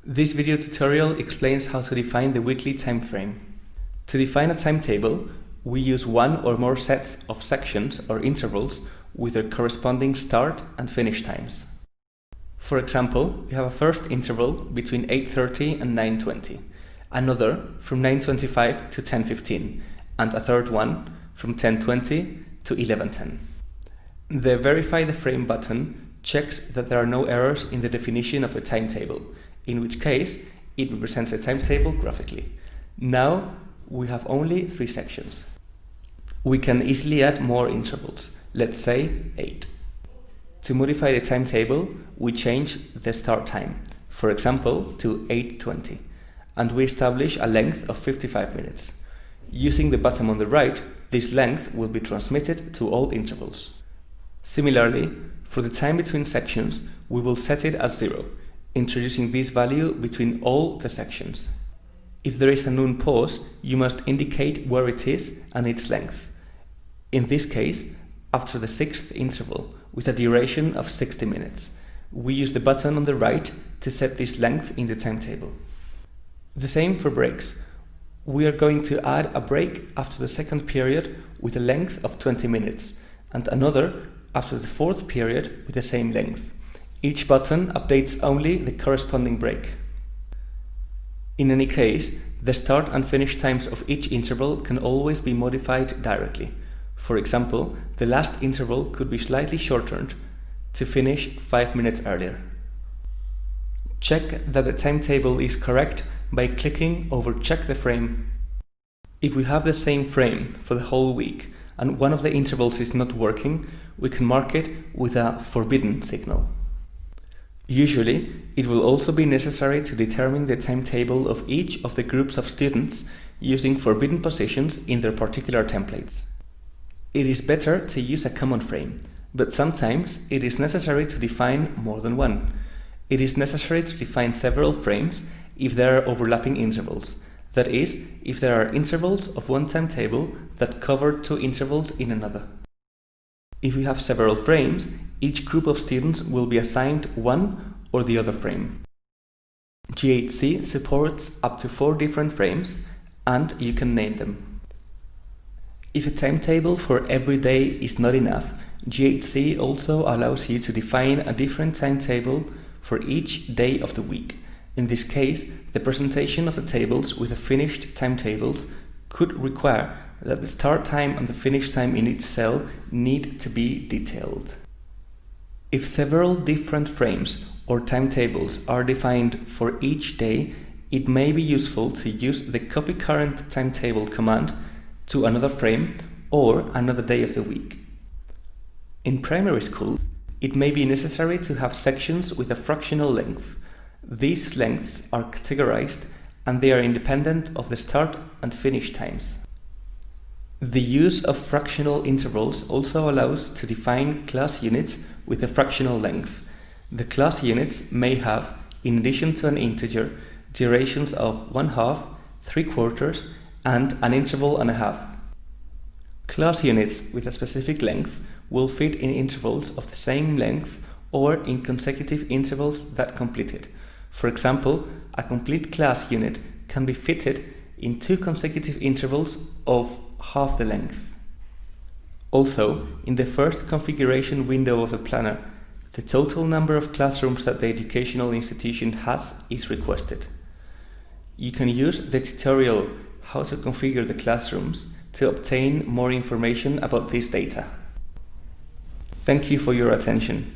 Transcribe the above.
This video tutorial explains how to define the weekly time frame. To define a timetable, we use one or more sets of sections or intervals with their corresponding start and finish times. For example, we have a first interval between 8:30 and 9:20, another from 9:25 to 10:15, and a third one from 10:20 to 11:10. The Verify the Frame button checks that there are no errors in the definition of the timetable, in which case it represents a timetable graphically. Now we have only 3 sections. We can easily add more intervals, let's say 8. To modify the timetable, we change the start time, for example to 8:20, and we establish a length of 55 minutes. Using the button on the right, this length will be transmitted to all intervals. Similarly, for the time between sections, we will set it as 0, introducing this value between all the sections. If there is a noon pause, you must indicate where it is and its length. In this case, after the 6th interval, with a duration of 60 minutes, we use the button on the right to set this length in the timetable. The same for breaks. We are going to add a break after the 2nd period with a length of 20 minutes, and another after the 4th period with the same length. Each button updates only the corresponding break. In any case, the start and finish times of each interval can always be modified directly. For example, the last interval could be slightly shortened to finish 5 minutes earlier. Check that the timetable is correct by clicking over Check the Frame. If we have the same frame for the whole week and one of the intervals is not working, we can mark it with a forbidden signal. Usually, it will also be necessary to determine the timetable of each of the groups of students using forbidden positions in their particular templates. It is better to use a common frame, but sometimes it is necessary to define more than one. It is necessary to define several frames if there are overlapping intervals. That is, if there are intervals of one timetable that cover 2 intervals in another. If we have several frames, each group of students will be assigned one or the other frame. GHC supports up to 4 different frames, and you can name them. If a timetable for every day is not enough, GHC also allows you to define a different timetable for each day of the week. In this case, the presentation of the tables with the finished timetables could require that the start time and the finish time in each cell need to be detailed. If several different frames or timetables are defined for each day, it may be useful to use the Copy Current Timetable command to another frame or another day of the week. In primary schools, it may be necessary to have sections with a fractional length. These lengths are categorized and they are independent of the start and finish times. The use of fractional intervals also allows to define class units with a fractional length. The class units may have, in addition to an integer, durations of 1/2, 3/4, and an interval and a half. Class units with a specific length will fit in intervals of the same length or in consecutive intervals that complete it. For example, a complete class unit can be fitted in 2 consecutive intervals of half the length. Also, in the first configuration window of the planner, the total number of classrooms that the educational institution has is requested. You can use the tutorial How to Configure the Classrooms to obtain more information about this data. Thank you for your attention.